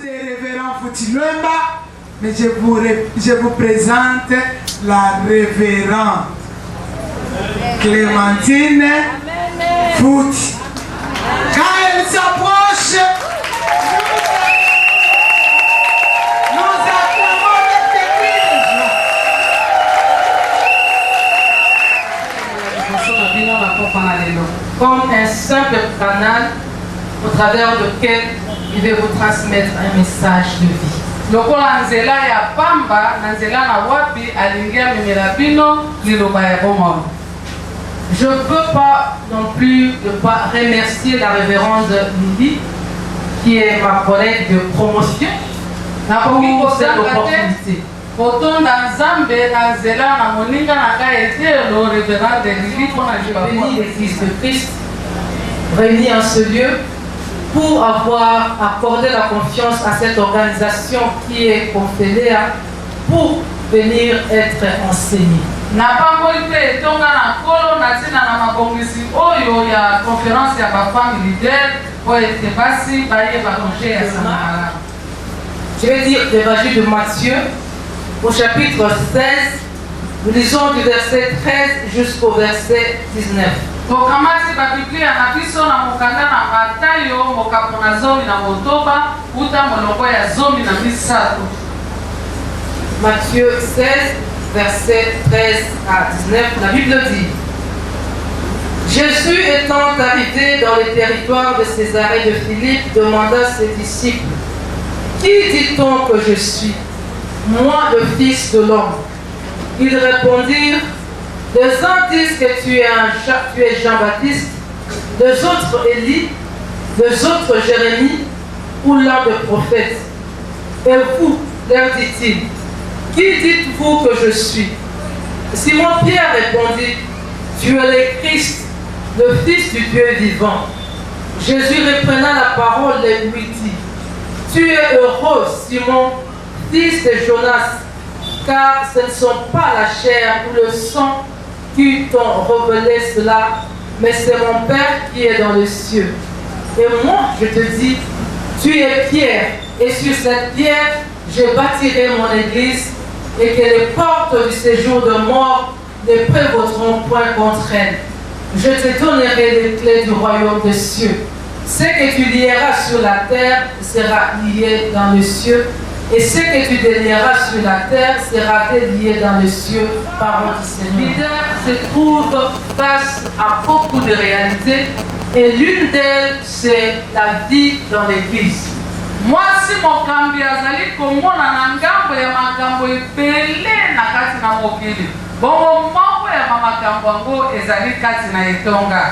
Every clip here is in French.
des révérends Fouti-Luemba, mais je vous présente la révérende Clémentine Fouti. Quand elle s'approche, nous acclamons le comme un simple canal au travers lequel il veut vous transmettre un message de vie. Lokola nzela ya pamba na nzela na wapi alingia mimela bino liloba ya bomoi. Je ne peux pas non plus ne pas remercier la révérende Lily, qui est ma collègue de promotion, pour cette opportunité. Pourtant, dans Zambé, dans Zéla, dans Moninga, dans le révérend de Lily, pour l'Église de Christ, réunis en ce lieu, pour avoir accordé la confiance à cette organisation qui est conférée pour venir être enseignée. Na pamboli pe tonga na kolo na tina na mabongisi oyo ya conférence ya ba femme leader pour être basi baye ba congé ya samara. Je vais dire l'évangile de Matthieu au chapitre 16, nous lisons du verset 13 jusqu'au verset 19. Tokamati ba Biblia na biso na mokanda na Matayo mokapona zomi na motoba uta molongo ya zomi na misato. Matthieu 16 versets 13 à 19, la Bible dit: Jésus étant arrivé dans les territoires de Césarée de Philippe, demanda à ses disciples: Qui dit-on que je suis, moi le Fils de l'homme? Ils répondirent: Les uns disent que tu es Jean-Baptiste, les autres Élie, les autres Jérémie ou l'un des prophètes. Et vous, leur dit-il, qui dites-vous que je suis? Simon-Pierre répondit: Tu es le Christ, le Fils du Dieu vivant. Jésus reprenant la parole et lui dit: Tu es heureux, Simon, fils de Jonas, car ce ne sont pas la chair ou le sang qui t'ont révélé cela, mais c'est mon Père qui est dans les cieux. Et moi, je te dis, tu es Pierre, et sur cette pierre, je bâtirai mon église, et que les portes du séjour de mort ne prévaudront point contre elle. Je te donnerai les clés du royaume des cieux. Ce que tu lieras sur la terre sera lié dans les cieux, et ce que tu délieras sur la terre sera délié dans les cieux. Parole du Seigneur. Le leader se trouve face à beaucoup de réalités, et l'une d'elles, c'est la vie dans l'église. Moi, si mon kambi azali komona na ngambo ya makambo ebele na kati na mokili, bongo moko ya makambo yango ezali kati na etonga.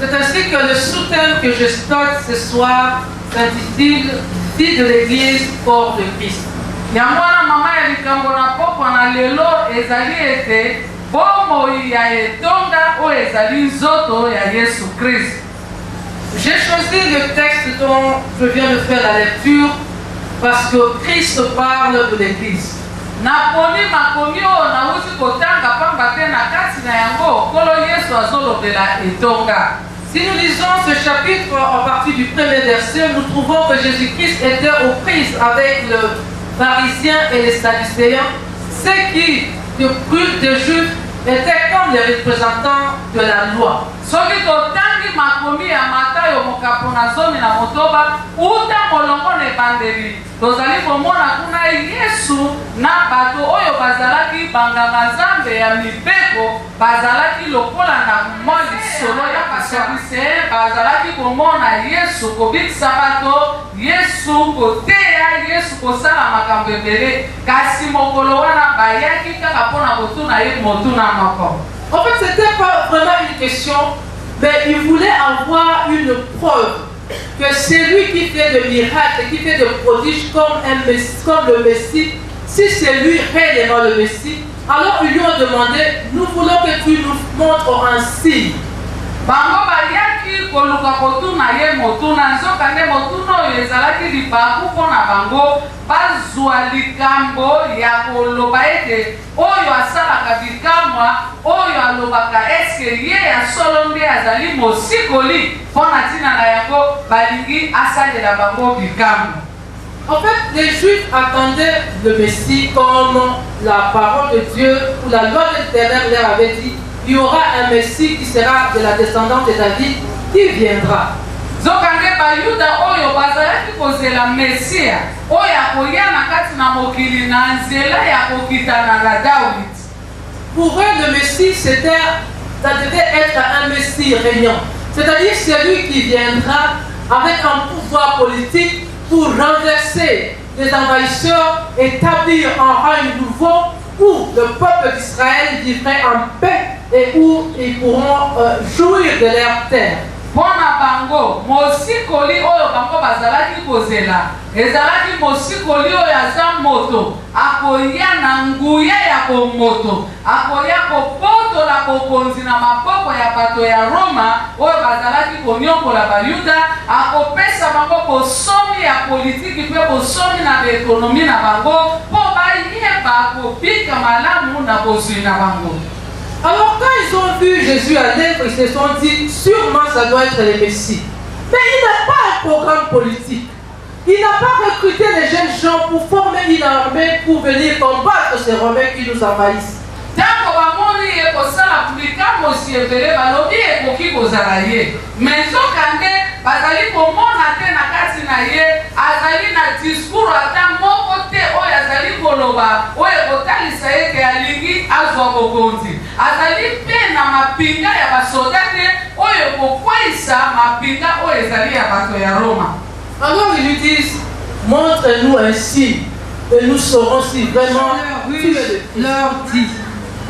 C'est ainsi que le sous-thème que je stocke ce soir s'intitule Vie de l'Église, corps de Christ. Yamwana mama ya likambo na poko na lelo ezali ete bomoi ya etonga o ezali nzoto ya Yesu Christ. J'ai choisi le texte dont je viens de faire la lecture parce que Christ parle de l'Église. Naponi makomi o na uti kotanga pamba te na kati na yango kolo Yesu azolobela etonga. Si nous lisons ce chapitre en partie du premier verset, nous trouvons que Jésus-Christ était aux prises avec le pharisiens et les sadducéens, ceux qui, de culte des Juifs, étaient comme les représentants de la loi. Soki totangi makomi ya Matayo mokapona zomi na motoba uta molongo ne bandeli tozali komona kuna Yesu na bato oyo bazalaki banganga Nzambe ya mibeko bazalaki lokola na moli solo ya basadducéen bazalaki komona Yesu kobikisa bato Yesu koteya Yesu kosala makambo ebele kasi mokolo wana bayaki kaka mpona kotuna ye motuna moko. En fait, c'était pas vraiment une question, mais il voulait avoir une preuve que c'est lui qui fait des miracles, qui fait des prodiges comme le Messie. Si c'est lui réellement le Messie, alors ils lui ont demandé: nous voulons que tu nous montres un signe. Bango baliaki koluka kotuna ye motuna nzoka nde motuna oyo ezalaki libaku mpona bango bazwa likambo ya koloba ete oyo asalaka bikamwa oyo alobaka eske ye ya solo nde azali mosikoli mpona ntina na yango balingi asalela bango bikamwa. En fait, les Juifs attendaient le Messie comme la parole de Dieu ou la loi de l'Éternel leur avait dit. Il y aura un Messie qui sera de la descendance de David qui viendra. Zokange bayuda oyo bazalaki kozela Mesia oyo akoya na kati na mokili na nzela ya kokitana na David. Pour eux, le Messie, ça devait être un Messie régnant. C'est-à-dire celui qui viendra avec un pouvoir politique pour renverser les envahisseurs, établir un règne nouveau où le peuple d'Israël vivrait en paix et où ils pourront jouir de leur terre. Pona bango mosikoli oyo bango bazalaki kozela ezalaki mosikoli oyo aza moto akoya na nguya ya komoto akoya kopotola bokonzi na maboko ya bato ya Roma oyo bazalaki konyokola bayuda akopesa bango bosomi ya politiki mpe bosomi na baekonomi na bango mpo bayeba kobika malamu na bozwi na bango. Alors quand ils ont vu Jésus aller, ils se sont dit, sûrement ça doit être le Messie. Mais il n'a pas un programme politique. Il n'a pas recruté les jeunes gens pour former une armée pour venir combattre ces Romains qui nous envahissent. Tango bamoni ye kosala publikamo sievele balobi ekoki kozala ye mais nzokande bazali komona te na kati na ye azali na discours ata moko te oyo azali koloba oyo ekotalisa ete alingi azwa bokonzi azali mpe na mapinga ya basoda te oyo ekokweyisa mapinga oyo ezali ya bato ya Roma. Alors ils lui disent, montre-nous un signe et nous saurons si vraiment tu es le Christ. Leur dit,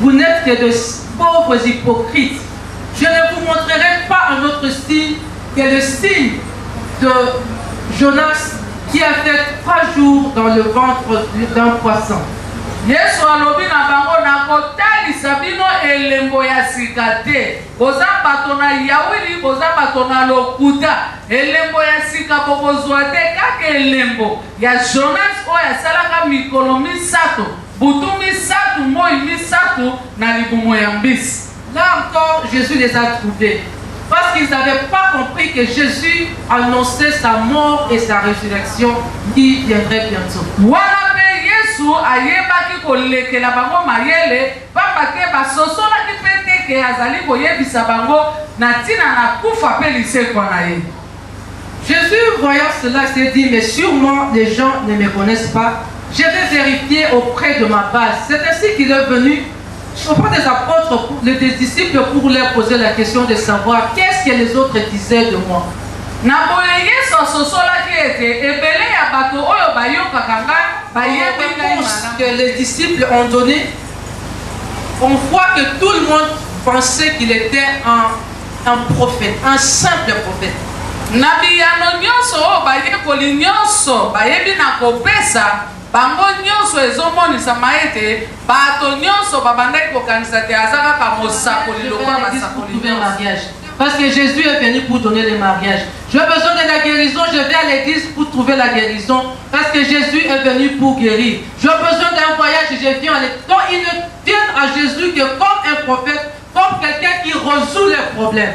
vous n'êtes que de pauvres hypocrites. Je ne vous montrerai pas un autre signe que le signe de Jonas qui a fait 3 jours dans le ventre d'un poisson. Yesu alobi na bango na kotalisa bino elembo ya sika te boza bato na yawili boza bato na lokuta elembo ya sika bokozwa te kaka elembo ya Jonas oyo asalaka mikolo misato butu misato moi misato na libumu ya mbisi. Là encore, Jésus les a trouvés. Parce qu'ils n'avaient pas compris que Jésus annonçait sa mort et sa résurrection qui viendrait bientôt. Wana pe Yesu ayebaki kolekela bango mayele pamba ke basosolaki pe te ke azali koyebisa bango na ntina na kufa pe lisekwa na ye. Jésus, voyant cela, s'est dit, mais sûrement les gens ne me connaissent pas. Je vais vérifier auprès de ma base. C'est ainsi qu'il est venu auprès des apôtres, des disciples, pour leur poser la question de savoir qu'est-ce que les autres disaient de moi. Na boye Yesu asosolaki ete ebele ya bato oyo bayokaka nga bayebi ngai malamu. Que les disciples ont donné, on voit que tout le monde pensait qu'il était un prophète, un simple prophète. Na biyano nyonso oyo bayekoli nyonso bayebi na kopesa bango nyonso ezomonisama ete bato nyonso babandaki kokanisa te aza kaka mosakoli lokwa basakoli nyonso. Parce que Jésus est venu pour donner le mariage. J'ai besoin de la guérison, je vais à l'église pour trouver la guérison. Parce que Jésus est venu pour guérir. J'ai besoin d'un voyage, je viens à l'église. Donc ils ne viennent à Jésus que comme un prophète, comme quelqu'un qui résout leurs problèmes.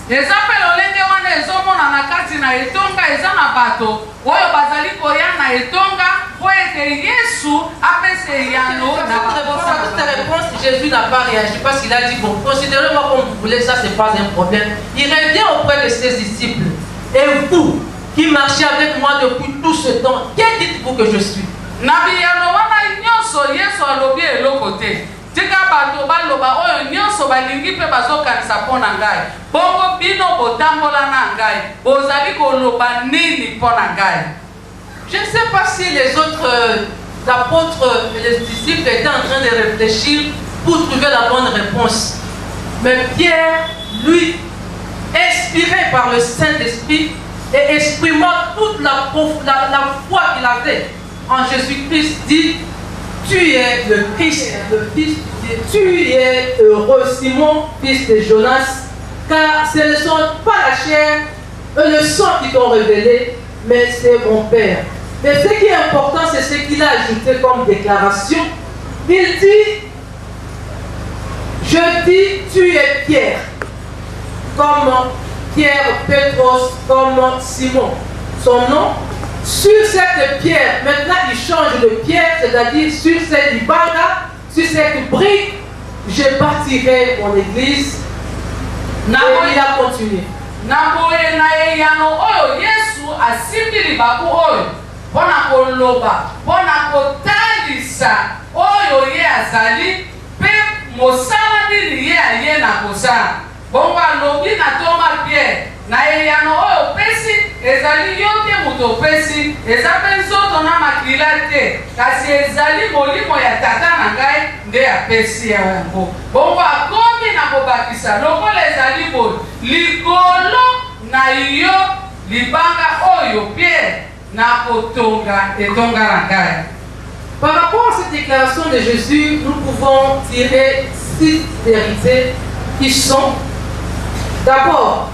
Eza pe lolenge wana ezomona na kati na etonga eza na bato oyo bazali koya na etonga po ete Yesu apese yano na bakosa. À cette réponse, Jésus n'a pas réagi parce qu'il a dit, bon, considérez-moi comme vous voulez, ça c'est pas un problème. Il revient auprès de ses disciples. Et vous, qui marchez avec moi depuis tout ce temps, que dites-vous que je suis? Na biyano wana nyonso Yesu alobi eloko te. Tika bato baloba oyo nyonso balingi pe bazokanisa mpo na ngai bongo bino botambola na ngai bozali koloba nini mpo na ngai. Je ne sais pas si les autres apôtres et les disciples étaient en train de réfléchir pour trouver la bonne réponse. Mais Pierre, lui, inspiré par le Saint-Esprit et exprimant toute la foi qu'il avait en Jésus-Christ, dit: tu es le Christ, le Fils de Dieu. Tu es heureux, Simon, fils de Jonas, car ce ne sont pas la chair et le sang qui t'ont révélé, mais c'est mon Père. Mais ce qui est important, c'est ce qu'il a ajouté comme déclaration. Il dit, je dis, tu es Pierre, comme Pierre, Pétros, comme Simon. Son nom, sur cette pierre, c'est-à-dire sur cette libanga, sur cette brique, je bâtirai mon église. Et il a continué. Naboye na eyano oyo Yesu asimbi libaku oyo mpona koloba mpona kotalisa oyo ye azali mpe mosala nini ye aye na kosala. Bongo alobi na Toma Pierre na eyano oyo pesi ezali yo te moto opesi eza mpe nzoto na makila te kasi ezali molimo ya tata na ngai nde apesi yango. Bongo akomi na kobakisa lokola ezali boye likolo na yo libanga oyo Pierre na kotonga etonga na ngai. Par rapport à cette déclaration de Jésus, nous pouvons tirer 6 vérités qui sont: d'abord,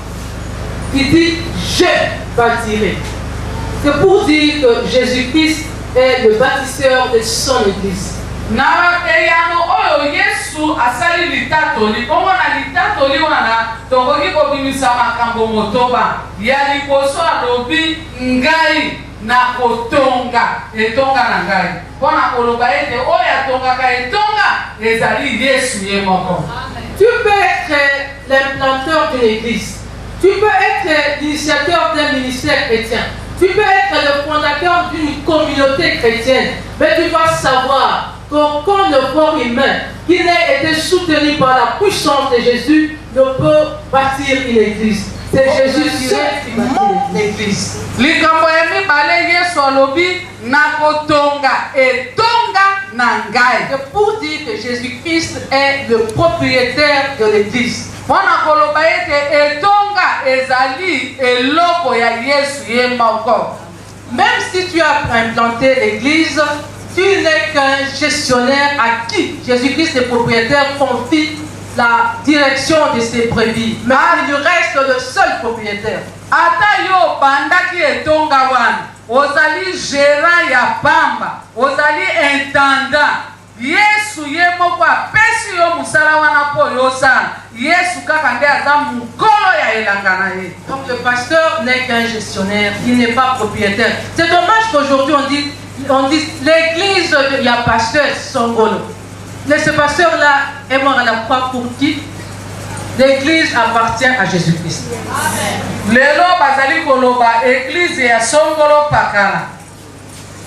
il dit je bâtirai. C'est pour dire que Jésus-Christ est le bâtisseur de son église. Na eyano oyo Yesu asali litatoli bongo na litatoli wana tokoki kobimisa makambo motoba ya liboso alobi ngai na kotonga etonga na ngai mpona koloba ete oyo atongaka etonga ezali Yesu ye moko. Tu peux être l'implanteur d'une église, tu peux être l'initiateur d'un ministère chrétien, tu peux être le fondateur d'une communauté chrétienne, mais tu dois savoir qu'aucun effort humain qui n'ait été soutenu par la puissance de Jésus ne peut bâtir une église. C'est Jésus seul qui bâtit l'église. Likambo ya mibale Yesu alobi na kotonga etonga na ngai. C'est pour dire que Jésus-Christ est le propriétaire de l'église. Mpona koloba ete etonga ezali eloko ya Yesu ye moko. Même si tu as implanté l'église, tu n'es qu'un gestionnaire à qui Jésus-Christ, le propriétaire, confie la direction de ses brebis. Mais il reste le seul propriétaire. Ata yo bandaki etonga wana ozali gérant ya pamba ozali intendant Yesu ye moko apesi yo musala wana po yosala Yesu kaka nde aza mukolo ya elanga na ye. Donc le pasteur n'est qu'un gestionnaire, il n'est pas propriétaire. C'est dommage qu'aujourd'hui on dit l'église il y a pasteur Songolo. Mais ce pasteur-là est mort à la croix pour qui? L'église appartient à Jésus-Christ. Lelo bazali koloba église ya Songolo pakala.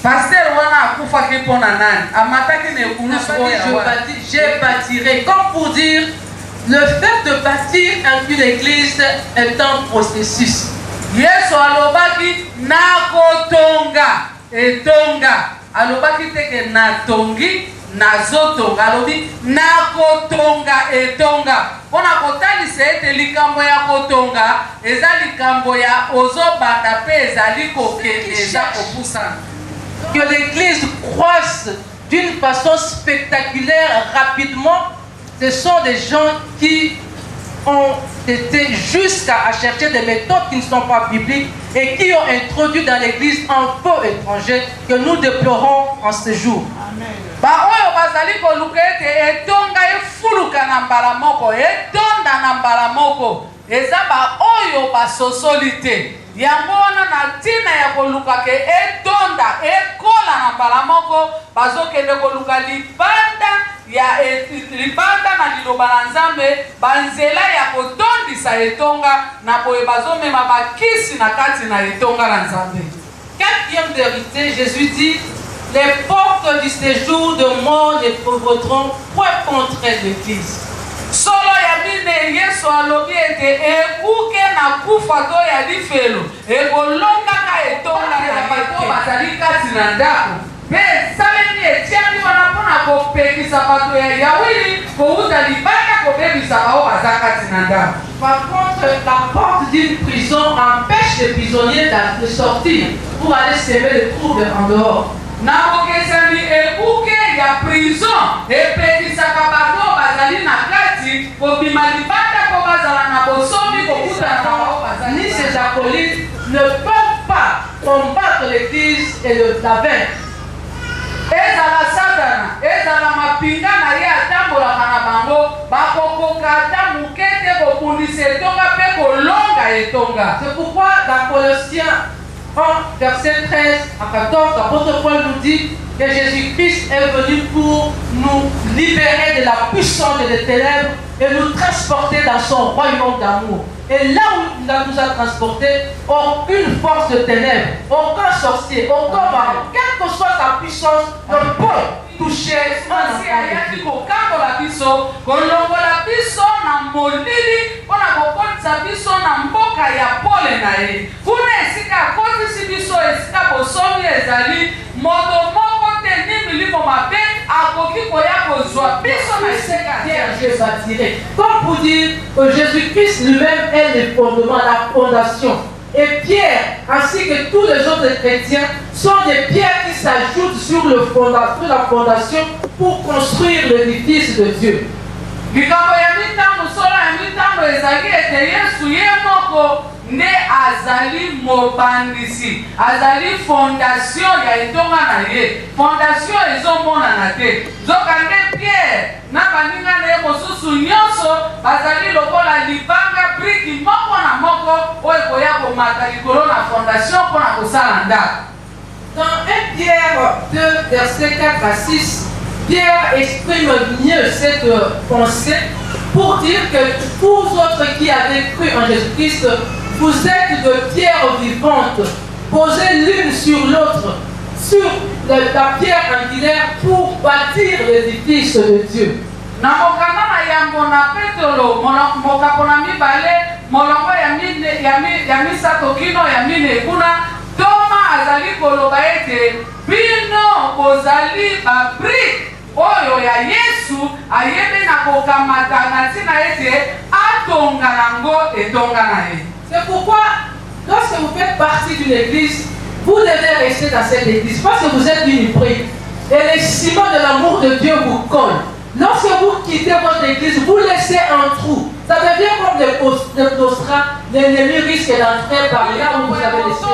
Pasteur wana akufaki mpona nani? Amataki na ekulusu oyo. Je bâtirai. Comme pour dire, le fait de bâtir une église est un processus. Yesu alobaki nakotonga etonga. Alobaki teke natongi nazotonga. Alobi nakotonga etonga. Mpona kotalisa ete likambo ya kotonga eza likambo ya ozobanda mpe ezali kokende eza kopusana. Que l'église croisse d'une façon spectaculaire rapidement, ce sont des gens qui ont été jusqu'à chercher des méthodes qui ne sont pas bibliques et qui ont introduit dans l'église un feu étranger que nous déplorons en ce jour. Ba oyo bazali koluka ete etonga efuluka na mbala moko etonda na mbala moko eza ba oyo basosoli te. Yango wana na ntina ya koluka ke etonda ekola na mbala moko bazokende koluka libanda na liloba na Nzambe banzela ya kotondisa etonga na boye bazomema bakisi na kati na etonga na Nzambe. Quatrième vérité, Jésus dit: les portes du séjour de mort ne provoqueront point contre l'église. Solo ya mine Yesu alobi ete ekuke na kufa to ya lifelo ekolongaka etonga na bato bazali kati na ndako mpe salemi etiaki wana mpona kopekisa bato ya yawili kouta libanda kobebisa bao baza kati na ndako. Par contre, la porte d'une prison empêche les prisonniers de sortir pour aller semer le trouble en dehors. Na bokesani ekuke ya prison epekisaka bato bazali na kati kobima libanda po bazala na bosomi kokutana na bao bazali. Ni ses acolytes ne peuvent pas combattre l'église et la vaincre. Ezala Satana, ezala mapinga na ye atambolaka na bango bakokoka ata muke te kobundisa etonga mpe kolonga etonga. C'est pourquoi dans Colossiens 1, verset 13 à 14, l'apôtre Paul nous dit: que Jésus-Christ est venu pour nous libérer de la puissance des ténèbres et nous transporter dans son royaume d'amour. Et là où il nous a transportés, aucune force de ténèbres, aucun sorcier, aucun mari, quelle que soit sa puissance, ne peut toucher un enfant de Dieu. Comme pour dire que Jésus-Christ lui-même est le fondement, la fondation. Et Pierre, ainsi que tous les autres chrétiens, sont des pierres qui s'ajoutent sur la fondation pour construire l'édifice de Dieu. nde azali mobandisi azali fondation ya etonga na ye fondation ezomonana te zoka nde Pierre na baninga na ye mosusu nyonso bazali lokola libanga briki moko na moko oyo koya komata likolo na fondation mpona kosala ndako. Dans 1 Pierre 2 verset 4 à 6, Pierre exprime mieux cette pensée pour dire que vous autres qui avez cru en Jésus-Christ, vous êtes de pierres vivantes, posées l'une sur l'autre, sur la pierre angulaire pour bâtir l'édifice de Dieu. Na mokanda na yango na Petro mokapona mibale molongo ya misato kino ya mine kuna Toma azali koloba ete bino bozali babrike oyo ya Yesu ayebe na kokamata na ntina ete atonga nango etonga na ye. C'est pourquoi lorsque vous faites partie d'une église, vous devez rester dans cette église parce que vous êtes une brique et les ciments de l'amour de Dieu vous collent. Lorsque vous quittez votre église, vous laissez un trou. Ça devient comme des claustras. L'ennemi risque d'entrer par là où vous avez laissé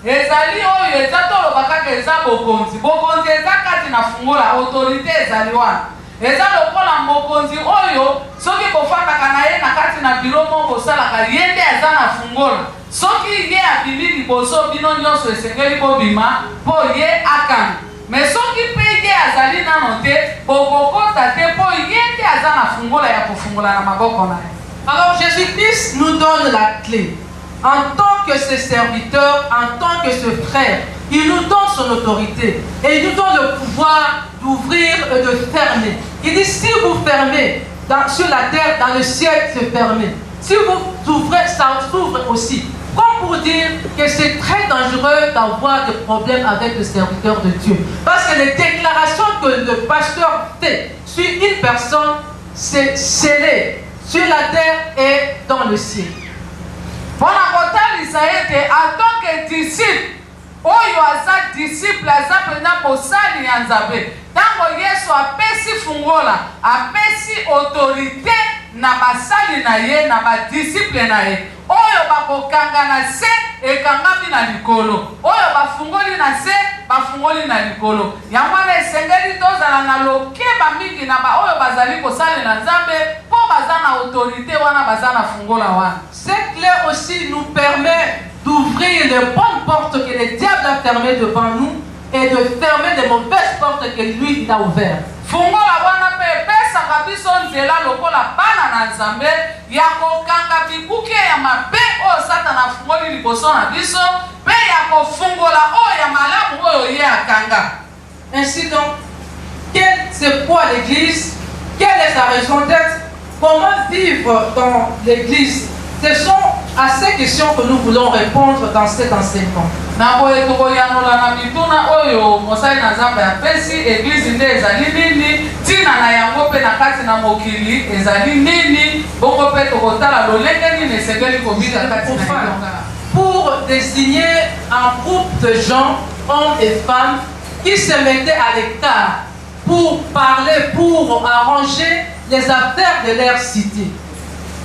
ezali oyo ezatoloba kaka eza bokonzi bokonzi eza kati na fungola autorité ezali wana eza lokola mokonzi oyo soki bofandaka na ye na kati na biro moko bosalaka ye nde aza na fungola soki ye abimi liboso bino nyonso esengeli bobima mpo ye akanga me soki mpe ye azali nano te bokokota te mpo ye nde aza na fungola ya kofungola na maboko na ye. Alors Jésus-Christ nous donne la clé. En tant que ses serviteurs, en tant que ses frères, il nous donne son autorité et il nous donne le pouvoir d'ouvrir et de fermer. Il dit si vous fermez sur la terre, dans le ciel, c'est fermé. Si vous ouvrez, ça s'ouvre aussi. Comme pour dire que c'est très dangereux d'avoir des problèmes avec les serviteurs de Dieu. Parce que les déclarations que le pasteur fait sur une personne, c'est scellé sur la terre et dans le ciel. Mpona kotalisa ete en tant que disciple oyo aza disciple aza mpena mosali ya Nzambe ntango Yesu apesi fungola apesi autorité na basali na ye na badisciple na ye oyo bakokanga na se ekangami na likolo oyo bafungoli na se bafungoli na likolo yango wana esengeli tozala na lokeba mingi na baoyo bazali kosalela Nzambe mpo baza na autorité wana baza na fungola wana. Cette clé aussi nous permet d'ouvrir les bonnes portes que le diable a fermées devant nous et de fermer les mauvaises portes que lui il a ouvertes. Fungola wana pe pesaka biso nzela lokola bana na Nzambe ya kokanga bikuke ya mabe oyo Satana afungoli liboso na biso pe ya kofungola oyo ya malamu oyo ye akanga. Ainsi donc, c'est quoi l'église? Quelle est sa raison d'être? Comment vivre dans l'église? Ce sont à ces questions que nous voulons répondre dans cet enseignement. Pour désigner un groupe de gens, hommes et femmes, qui se mettaient à l'écart pour parler, pour arranger les affaires de leur cité.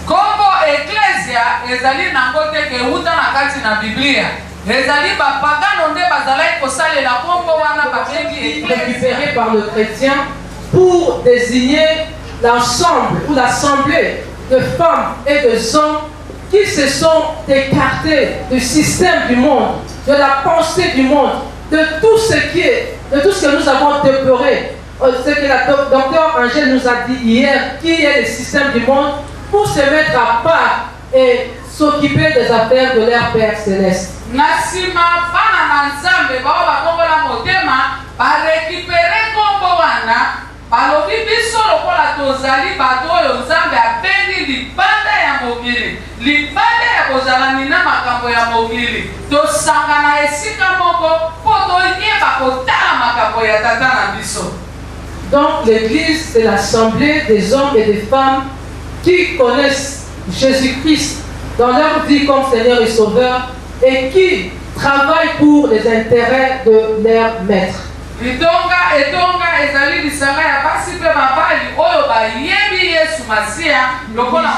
Kombo Ecclesia ezali na kote ke uta na kati na Biblia. Ezali ba pagano nde bazalaki kosalela kombo wana babengi récupéré par le chrétien pour désigner l'ensemble ou l'assemblée de femmes et de hommes qui se sont écartés du système du monde, de la pensée du monde, de tout ce que nous avons déploré. Ce que la docteur Angèle nous a dit hier, qui est le système du monde, pour se mettre à part et s'occuper des affaires de leur Père Céleste. Nasima bana na nzambe bao bakongola motema barekipere kombo wana balobi biso lokola tozali bato oyo nzambe abengi libanda ya mokili, libanda ya kozalani na makambo ya mokili, tosangana esika moko po toyeba kotala makambo ya tata na biso. Donc l'église, c'est l'assemblée des hommes et des femmes qui connaissent Jésus-Christ dans leur vie comme Seigneur et Sauveur et qui travaillent pour les intérêts de leur maître. Etonga ezali lisanga ya basi pe babali oyo bayebi Yesu Masia lokola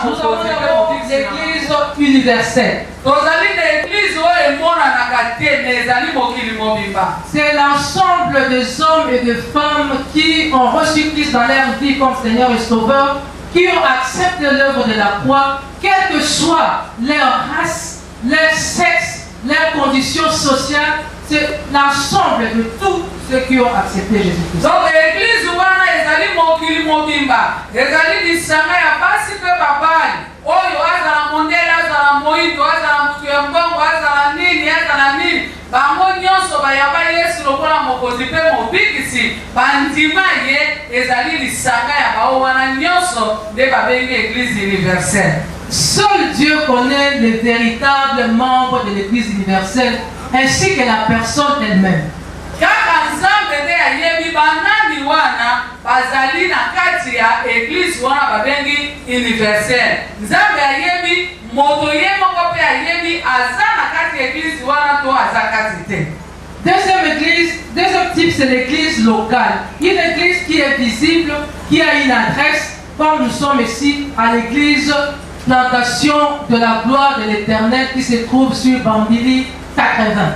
l'église universelle. Tozali na église oyo emonanaka te na ezali mokili mobimba. C'est l'ensemble des hommes et de femmes qui ont reçu Christ dans leur vie comme Seigneur et Sauveur, qui ont accepté l'œuvre de la croix, quelle que soit leur race, leur sexe, leurs conditions sociales. C'est l'ensemble de tous ceux qui ont accepté Jésus-Christ. Donc l'église wana ezali mokili mobimba, ezali lisanga ya basi pe babali oyo azala mondele, azala moyindo, azala mutu ya mbongo, azala nini, bango nyonso bayaba Yesu lokola mokonzi pe mobikisi, bandima ye ezali lisanga ya bao wana nyonso nde babengi église universelle. Seul Dieu connaît les véritables membres de l'église universelle ainsi que la personne elle-même. Kaka nzambe nde ayebi banani wana bazali na kati ya église wana babengi universelle. Nzambe ayebi moto ye moko pe ayebi aza na kati ya église wana to aza kati te. Deuxième type, c'est l'église locale. Une église qui est visible, qui a une adresse, comme nous sommes ici à l'église Plantation de la gloire de l'Éternel qui se trouve sur Bambili 180.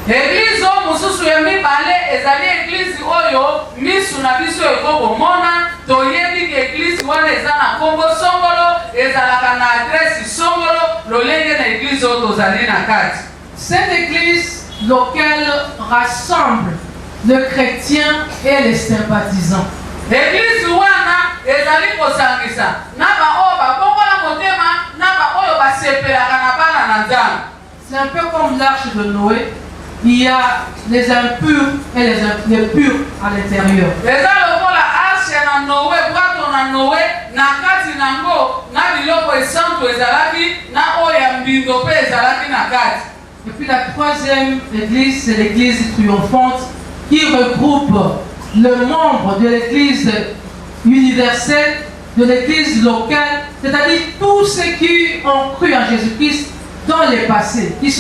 Église o mususu ya mibale ezali église oyo misu na biso ekobomona toyebi ke église wana eza na kombo songolo ezalaka na adresse songolo lolenge na église oyo tozali na kati. Cette église locale rassemble le chrétien et les sympathisants. Église wana ezali kosangisa na ba oyo bakongola motema na ba oyo basepelaka na bana na nzambe. C'est un peu comme l'arche de Noé. Il y a les impurs et les purs à l'intérieur. Eza lokola arche na Noé, bwato na Noé, na kati nango na biloko esantu ezalaki na oyo ya mbindo pe ezalaki na kati. Et puis la troisième église, c'est l'église triomphante qui regroupe le membre de l'église universelle, de l'église locale, c'est-à-dire tous ceux qui ont cru en Jésus-Christ dans le passé, qui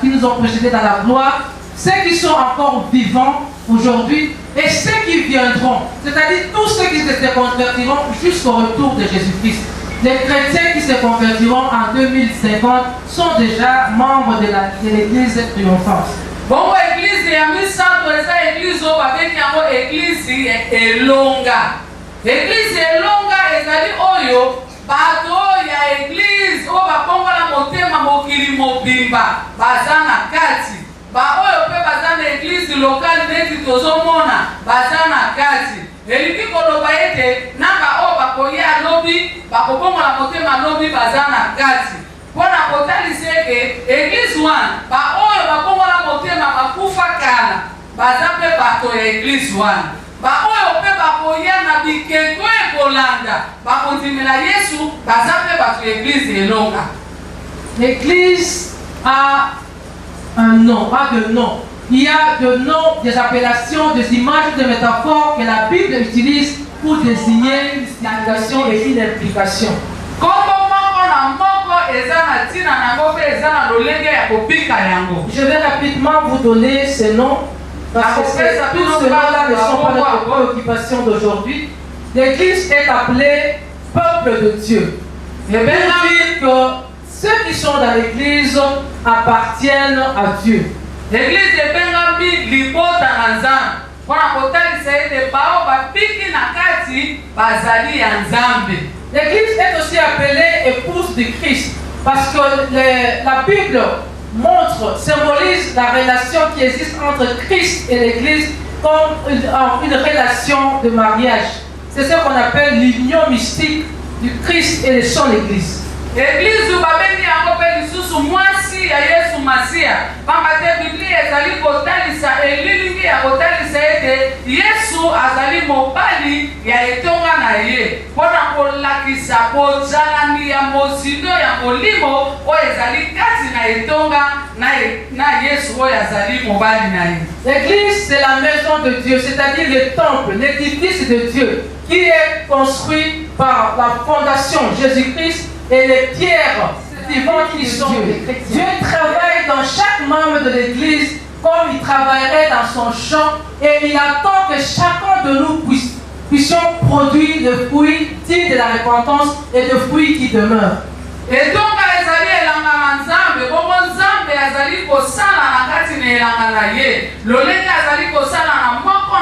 nous ont précédés dans la gloire, ceux qui sont encore vivants aujourd'hui et ceux qui viendront, c'est-à-dire tous ceux qui se convertiront jusqu'au retour de Jésus-Christ. Les chrétiens qui se convertiront en 2050 sont déjà membres de l'église triomphante. Bongo église ya misato eza église oyo babengi yango église elonga. Église elonga ezali oyo bato ya église oyo bakongola motema mokili mobimba baza na kati. Ba oyo pe baza na église locale neti tozomona baza na kati. Elingi koloba ete na ba oyo bakoya lobi bakokongola motema lobi baza na kati. Pona kotalisa eke église wana ba oyo bakongola motema bakufa kala baza pe bato ya église wana. Ba oyo pe bakoya na bikeko ekolanda bakondimela Yesu baza pe bato ya église elonga. L'église a un nom, a de noms. Il y a de noms, des appellations, des images, des métaphores que la Bible utilise pour désigner une signification et une implication. Je vais rapidement vous donner ces noms parce que tous ces noms-là ne sont pas notre préoccupation d'aujourd'hui. L'Église est appelée peuple de Dieu. Et bien dire que ceux qui sont dans l'Église appartiennent à Dieu. L'église est bengami libota na nzambe. mpona kotalisa ete bao babiki na kati bazali ya Nzambe. L'église est aussi appelée épouse du Christ parce que la Bible montre, symbolise la relation qui existe entre Christ et l'église comme une relation de mariage. C'est ce qu'on appelle l'union mystique du Christ et de son église. Église babengi yango pe lisusu mwasi ya Yesu Masia. Pamba te Biblia ezali kotalisa elilingi ya kotalisa ete Yesu azali mobali ya etonga na ye. Mpona kolakisa bozalani ya mozindo ya molimo oyo ezali kati na etonga na Yesu oyo azali mobali na ye. L'église c'est la maison de Dieu, c'est-à-dire le temple, l'édifice de Dieu qui est construit par la fondation Jésus-Christ et les pierres vivantes qui sont des chrétiens. Dieu travaille dans chaque membre de l'église comme il travaillerait dans son champ et il attend que chacun de nous puissions produire le fruit digne de la repentance et le fruit qui demeure. Etonga ezali elanga na Nzambe, bongo Nzambe azali kosala na kati na elanga na ye. Lolenge azali kosala na moko,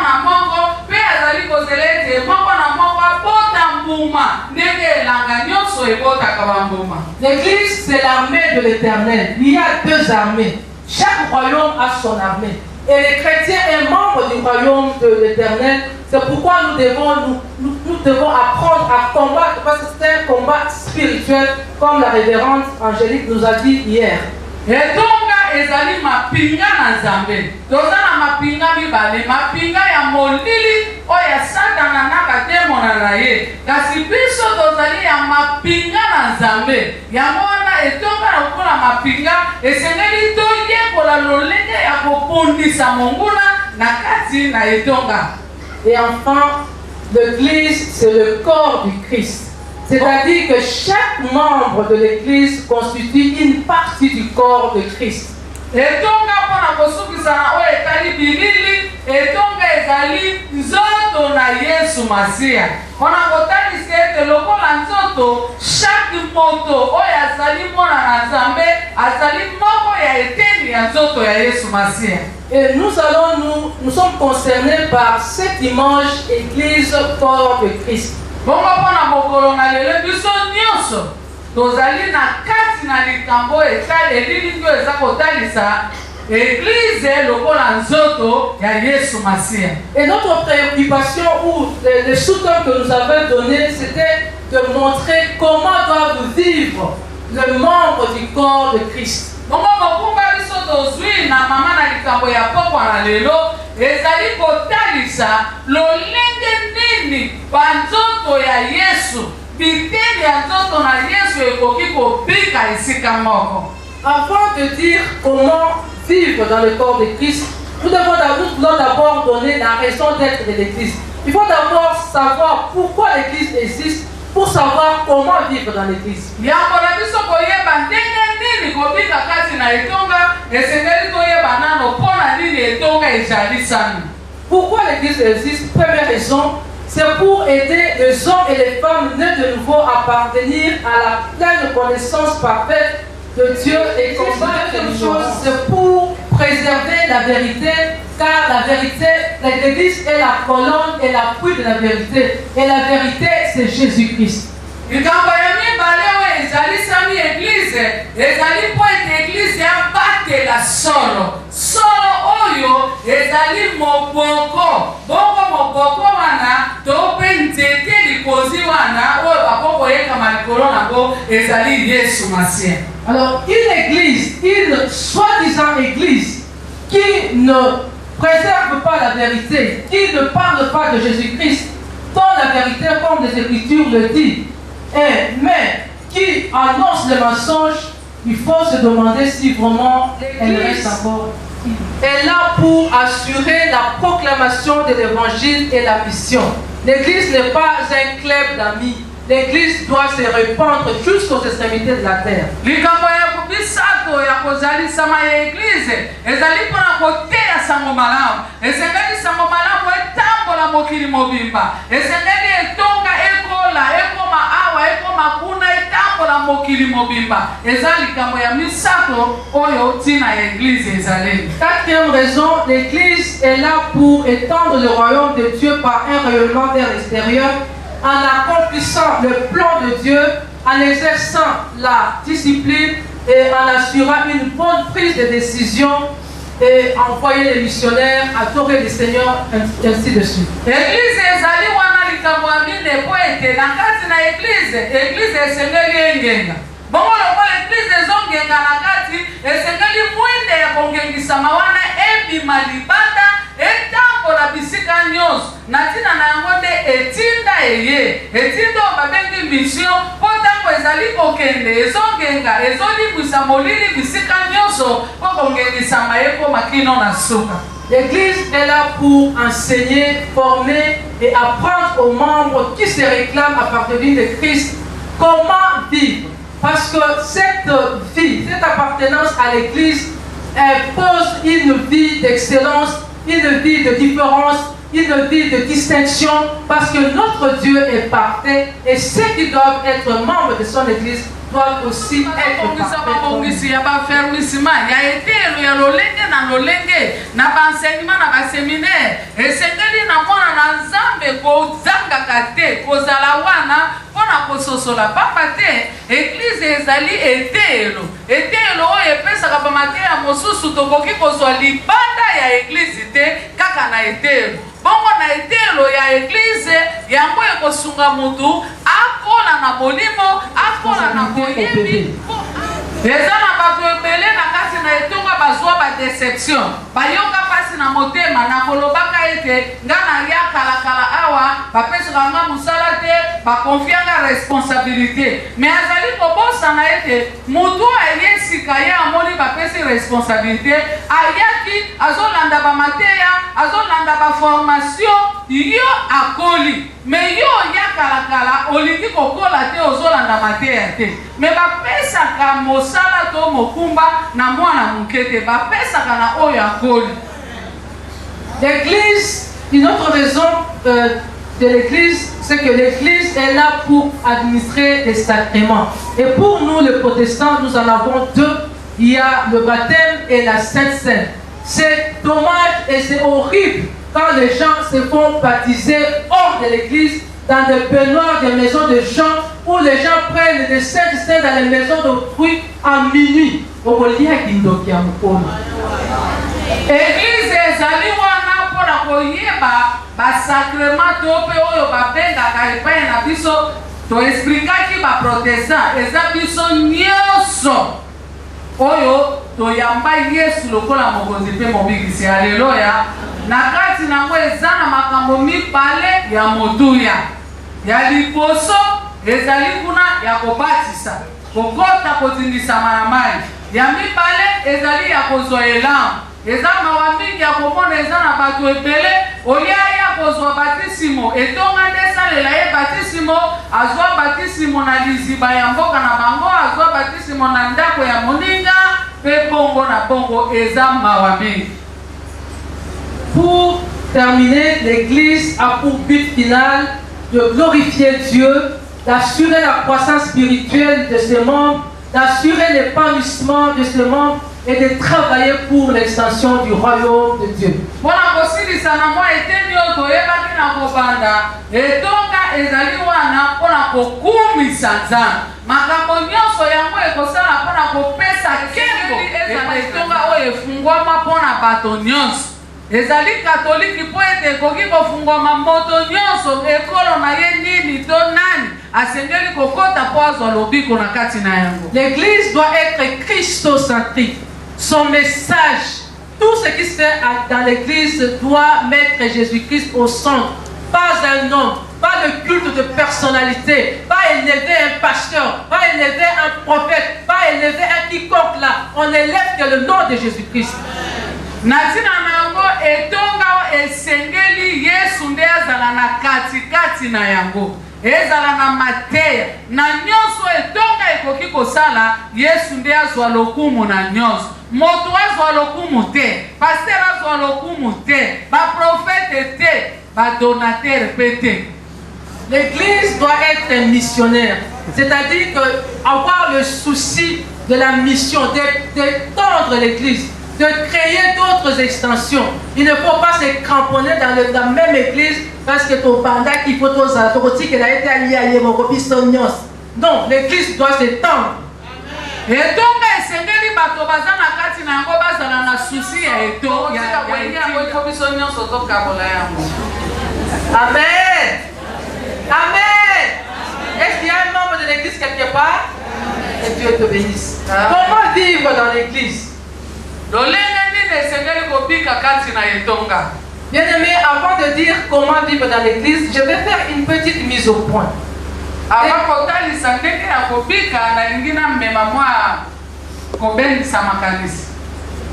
pe azali kozela ete moko na moko abota mbuma, ndenge elanga nyonso ebotaka bambuma. L'église, c'est l'armée de l'Éternel. Il y a deux armées. Chaque royaume a son armée. Et les chrétiens est membre du royaume de l'Éternel. C'est pourquoi nous devons apprendre à combattre, parce que c'est un combat spirituel, comme la révérende Angélique nous a dit hier. Etonga ezali mapinga na Nzambe. Toza na mapinga mibale, mapinga ya molili oyo ya Satana na bademona na ye. Kasi biso tozali ya mapinga na Nzambe. Yango wana etonga na kola mapinga esengeli toyekola lolenge ya kopondisa monguna na kati na etonga. Et enfin, l'église c'est le corps du Christ. C'est-à-dire que chaque membre de l'église constitue une partie du corps de Christ. Etonga pona kosukisa na oyo etali bilili, etonga ezali nzoto na Yesu Masia. Pona kotalisa ete lokola nzoto, chaque moto oyo azali mwana na Nzambe, azali moko ya eteni ya nzoto ya Yesu Masia. Et nous sommes concernés par cette image église corps de Christ. Bongo pona mokolo na lelo biso nyonso tozali na kati na likambo etali elilingi oyo eza kotalisa Église lokola nzoto ya Yesu Masia. Et notre préoccupation ou le sous-thème que nous avons donné, c'était de montrer comment doivent vivre le membre du corps de Christ. Bongo mokumba biso tozwi na mama na likambo ya pokwa na lelo ezali kotalisa lolenge nini banzoto ya Yesu biteni ya nzoto na Yesu ekoki kobika esika moko. Avant de dire comment vivre dans le corps de Christ, nous devons d'abord donner la raison d'être de l'Église. Il faut d'abord savoir pourquoi l'Église existe, pour savoir comment vivre dans l'Église. Pourquoi l'Église existe? Première raison, c'est pour aider les hommes et les femmes nés de nouveau à parvenir à la pleine connaissance parfaite de Dieu. Et deuxième chose, c'est pour préserver la vérité, car la vérité, l'Église est la colonne et l'appui de la vérité. Et la vérité, c'est Jésus-Christ. Solo oyo ezali moboko bongo moboko wana tope nzete likozi wana oyo bakoko yeka malikolo nango ezali Yesu Masia. Alors une église, une soi-disant église qui ne préserve pas la vérité, qui ne parle pas de Jésus-Christ dont la vérité comme les Écritures le disent, mais qui annonce le mensonge, il faut se demander si vraiment elle reste encore est là pour assurer la proclamation de l'évangile et la mission. L'église n'est pas un club d'amis. L'église doit se répandre jusqu'aux extrémités de la terre. mokili mobimba eza likambo ya misato oyo tina ya église ezaleli. Quatrième raison, l'église est là pour étendre le royaume de Dieu par un rayonnement vers l'extérieur, en accomplissant le plan de Dieu, en exerçant la discipline et en assurant une bonne prise de décision et envoyer les missionnaires, adorer le Seigneur, ainsi de suite. Église ezali wana likambo ya mine po ete na kati na église esengeli engenga. Bongo lokola église ezongenga na kati esengeli mwinde ya kongengisama wana ebima libanda etambola bisika nyonso na ntina na yango nde etinda etinda oyo babengi mission mpo ntango ezali kokende ezongenga ezolimwisa molili bisika nyonso mpo kongengisama ekoma kino na suka. L'église est là pour enseigner, former et apprendre aux membres qui se réclament à partir de Christ comment vivre. Parce que cette vie, cette appartenance à l'église impose une vie d'excellence, une vie de différence, une vie de distinction, parce que notre Dieu est parfait et ceux qui doivent être membres de son église doivent aussi être parfaits. Ya bafermissement ya etelo ya lolenge na baenseignement na baséminaire esengeli na mwana na nzambe kozangaka te kozala wana mpona kososola pamba te église ezali etelo oyo epesaka bamateya mosusu tokoki kozwa libanda ya église te kaka na etelo. Bongo na etelo ya église yango ekosunga mutu akola na bolimo akola na boyebi. Eza na bato ebele na kati na etonga bazwa badeception bayoka pasi na motema na kolobaka ete nga na ya kalakala awa bapesaka nga mosala te bakonfianga responsabilité me azali kobosana ete mutu aye sika ye amoni bapesi responsabilité ayaki azolanda bamateya azolanda baformation yo akoli me yo ya kalakala olingi kokola te ozolanda mateya te me bapesaka mosala to mokumba na mwana moke te bapesaka na oyo akoli. L'église, une autre raison de l'église, c'est que l'église est là pour administrer les sacrements. Et pour nous, les protestants, nous en avons deux. Il y a le baptême et la Sainte Seine. C'est dommage et c'est horrible quand les gens se font baptiser hors de l'église, dans des baignoires, des maisons de gens, où les gens prennent des Saintes Seines dans les maisons d'autrui à minuit. Église ezali wana mpona koyeba basacrement to mpe oyo babengaka epai na biso toexplikaki baprotestant eza biso nyonso oyo toyamba Yesu lokola mokonzi mpe mobikisi. Haleluya. Na kati nango eza na makambo mibale ya motuya. Ya liboso ezali kuna ya kobatisa kokota kozindisama na mai. Ya mibale ezali ya kozwa elamu. Eza mawa mingi ya komona eza na bato ebele olia ya kozwa batisimo etonga nde salela ye batisimo azwa batisimo na liziba ya mboka na bango azwa batisimo na ndako ya moninga pe bongo na bongo eza mawa mingi. Pour terminer, l'église a pour but final de glorifier Dieu, d'assurer la croissance spirituelle de ses membres, d'assurer l'épanouissement de ses membres et de travailler pour l'extension du royaume de Dieu. Mpona kosilisa na mwa eteni oyo toyebaki na kobanda etonga ezali wana mpona kokumisa Nzambe. Makambo nyonso yango ekosala mpona kopesa nkembo ezala etonga oyo efungwama mpona bato nyonso. Ezali katoliki po ete ekoki kofungwama moto nyonso ekolo na ye nini to nani asengeli kokota po azwa lobiko na kati na yango. L'église doit être christocentrique. Son message, tout ce qui se fait dans l'église doit mettre Jésus-Christ au centre. Pas un homme, pas de culte de personnalité, pas élever un pasteur, pas élever un prophète, pas élever un quiconque là. On élève que le nom de Jésus-Christ. Natina nango etonga esengeli Yesu nde azala na kati na yango. Ezala na mateya na nyonso etonga ekoki kosala Yesu nde azwa lokumu na nyonso. Moto azwa lokumu te, pasteur azwa lokumu te, baprofete te, badonateur pe te. L'église doit être un missionnaire. C'est-à-dire avoir le souci de la mission, d'étendre l'Église, de créer d'autres extensions. Il ne faut pas se cramponner dans la même Église parce que ton panda qui faut qu'elle a été alliée à Yémokobisonios. Non, l'Église doit s'étendre. Et donc, esengeli bato baza na kati na yango bazala na susi ya eto ya iko biso nyonso tokabola yango. Amen. Amen. Est-ce qu'il y a un membre de l'église quelque part? Et Dieu te bénisse. Comment vivre dans l'église? Bien-aimé, avant de dire comment vivre dans l'église, je vais faire une petite mise au point.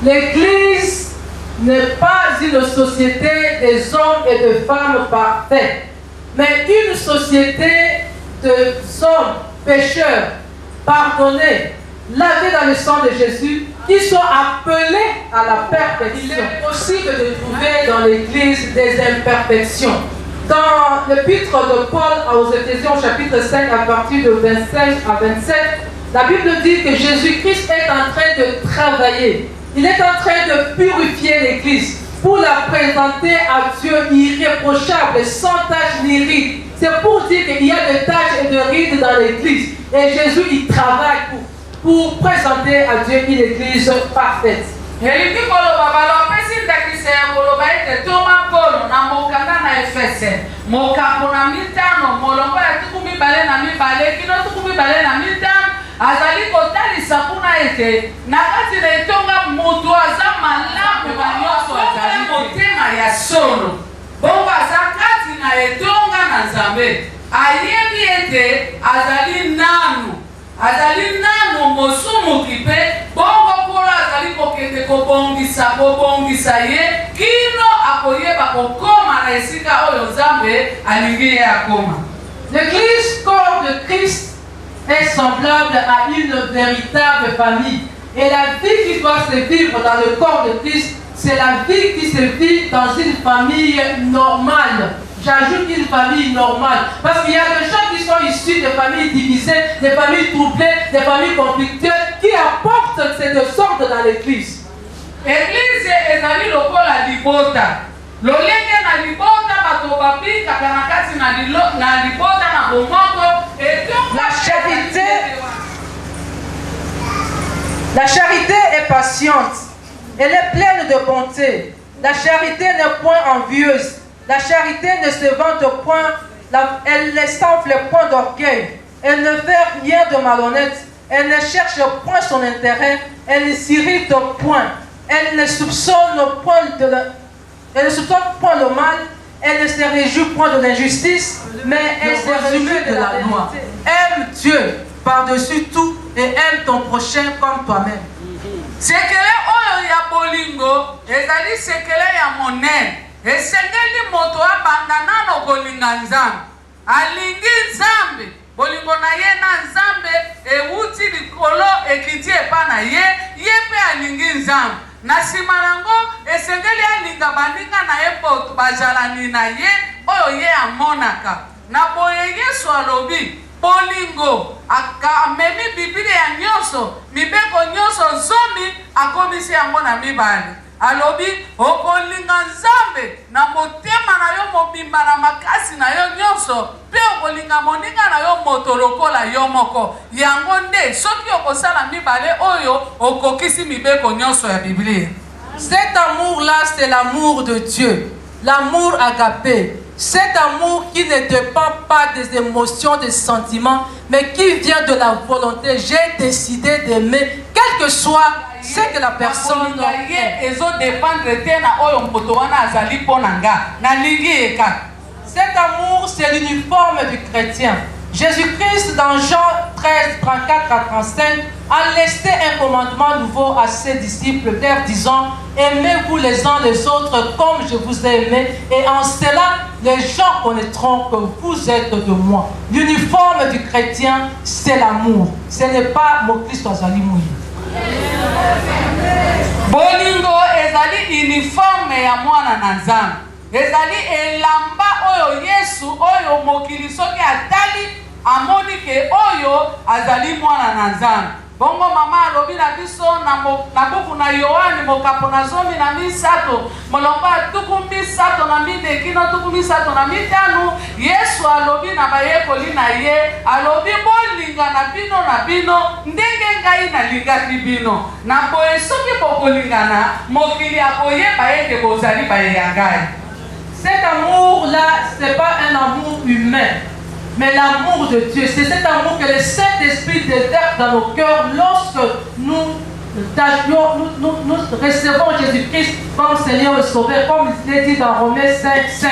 L'église n'est pas une société des hommes et de femmes parfaits, mais une société d'hommes pécheurs, pardonnés, lavés dans le sang de Jésus, qui sont appelés à la perfection. Il est possible de trouver dans l'église des imperfections. Dans l'épître de Paul aux Éphésiens chapitre 5 à partir de 25 à 27, la Bible dit que Jésus-Christ est en train de travailler. Il est en train de purifier l'église pour la présenter à Dieu irréprochable, sans tache ni ride. C'est pour dire qu'il y a des taches et des rides dans l'église. Et Jésus, il travaille pour présenter à Dieu une église parfaite. azali kotalisa kuna ete na kati na etonga moto aza malamu banyoso azali motema ya solo bongo aza kati na etonga na Nzambe ayebi ete azali nanu mosumuki mpe bongo mpona azali kokende kobongisa ye kino akoyeba kokoma na esika oyo Nzambe alingi ye akoma. L'église corps de Christ est semblable à une véritable famille. Et la vie qui doit se vivre dans le corps de Christ, c'est la vie qui se vit dans une famille normale. J'ajoute une famille normale. Parce qu'il y a des gens qui sont issus de familles divisées, des familles troublées, des familles conflictuelles, qui apportent ces désordres dans l'église. L'église est allée lokola libota. Lolenge na libota bato bapika kana kati na libota na bomoko et la charité est patiente. Elle est pleine de bonté. La charité n'est point envieuse. La charité ne se vante point. Elle ne s'enfle point d'orgueil. Elle ne fait rien de malhonnête. Elle ne cherche point son intérêt. Elle ne s'irrite point. Elle ne soupçonne point le mal. Elle ne se réjouit point de l'injustice, mais elle se réjouit de la loi. Aime Dieu par-dessus tout et aime ton prochain comme toi-même. Sekele oyo ya bolingo ezali sekele ya monene esengeli moto abanda nano kolinga Nzambe alingi Nzambe bolingo na ye na Nzambe ewuti likolo ekiti epa na ye pe alingi Nzambe na nsima nango esengeli alinga baninga na ye mpo bazalani na ye oyo ye amonaka na boye Yesu alobi bolingo akamemi Biblia ya nyonso mibeko nyonso zomi akomisi yango na mibale alobi okolinga Nzambe na motema na yo mobimba na makasi na yo nyonso pe okolinga moninga na yo moto lokola yo moko yango nde soki okosala mibale oyo okokisi mibeko nyonso ya Biblia. Cet amour-là, c'est l'amour de Dieu, l'amour agapé. Cet amour qui ne dépend pas des émotions, des sentiments, mais qui vient de la volonté. J'ai décidé d'aimer, quel que soit ce que la personne fait. Cet amour, c'est l'uniforme du chrétien. Jésus-Christ, dans Jean 13, 34 à 35, a laissé un commandement nouveau à ses disciples, leur disant: aimez-vous les uns les autres comme je vous ai aimé, et en cela, les gens connaîtront que vous êtes de moi. L'uniforme du chrétien, c'est l'amour. Ce n'est pas mon Christ azali mouyi. Bolingo ezali uniforme ya mwana na Nzambe. Ezali elamba oyo Yesu oyo mokili soki atali amoni ke oyo azali mwana na Nzambe. Bongo mama alobi na biso na buku na Yohani mokapo na 13 molongo tuku 3 na mine kino tuku 3 na mitano Yesu alobi na bayekoli na ye alobi bolinga na bino ndenge ngai nalingaki bino na boye soki bokolingana mokili akoyeba ete bozali baye ya ngai. Cet amour-là, ce n'est pas un amour humain, mais l'amour de Dieu. C'est cet amour que le Saint-Esprit déverse dans nos cœurs lorsque nous recevons Jésus-Christ comme Seigneur et Sauveur, comme il est dit dans Romains 5:5.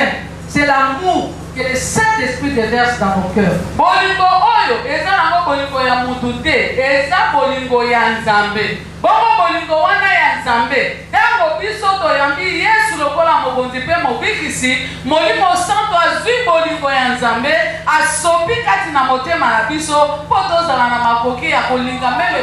C'est l'amour que le Saint-Esprit déverse dans nos cœurs. Bolingo oyo eza nango bolingo ya mutu te, eza bolingo ya Nzambe. Bongo bolingo wana ya Nzambe ntango biso toyambi Yesu lokola mokonzi mpe mobikisi, Molimo Santo azwi bolingo ya Nzambe asopi kati na motema na biso mpo tozala na makoki ya kolinga meme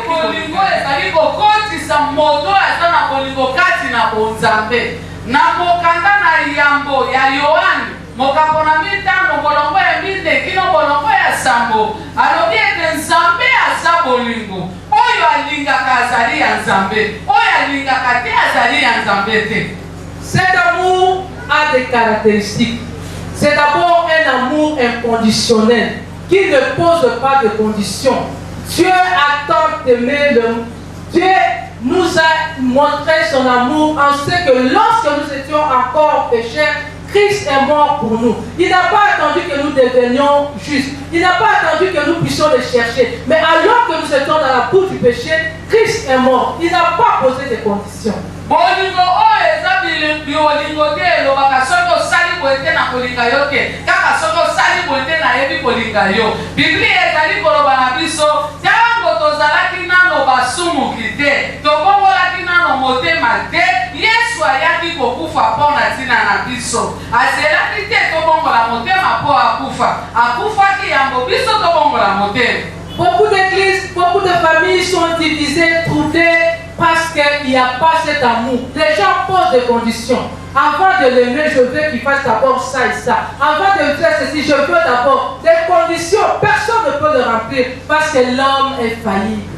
bolingo ezali kokotisa moto aza na bolingo kati na bonzambe. Na mokanda na yambo ya Yohani mokapo na 5 bolongo ya 4 kino bolongo ya 7 alobi ete Nzambe aza bolingo oyo alingaka azali ya Nzambe oyo alingaka te azali ya Nzambe te. Cet amour a des caractéristiques. C'est d'abord un amour inconditionnel qui ne pose pas de conditions. Dieu a tant aimé Dieu nous a montré son amour en ce que lorsque nous étions encore pécheurs, Christ est mort pour nous. Il n'a pas attendu que nous devenions justes. Il n'a pas attendu que nous puissions le chercher. Mais alors que nous étions dans la boue du péché, Christ est mort. Il n'a pas posé de conditions. Bolingo oyo eza bolingo te elobaka soki osali boye te na kolinga yo ke kaka soki osali boye te nayebi kolinga yo. Biblia ezali koloba na biso ntango tozalaki nano basumuki te tobongolaki nano motema te Yesu ayaki kokufa mpo na ntina na biso. Azelaki te tobongola motema mpo akufaki yango biso tobongola motema. Beaucoup d'églises, beaucoup de familles sont divisées, trouvées parce qu'il n'y a pas cet amour. Les gens posent des conditions. Avant de l'aimer, je veux qu'il fasse d'abord ça et ça. Avant de faire ceci, je veux d'abord des conditions. Personne ne peut le remplir parce que l'homme est faillible.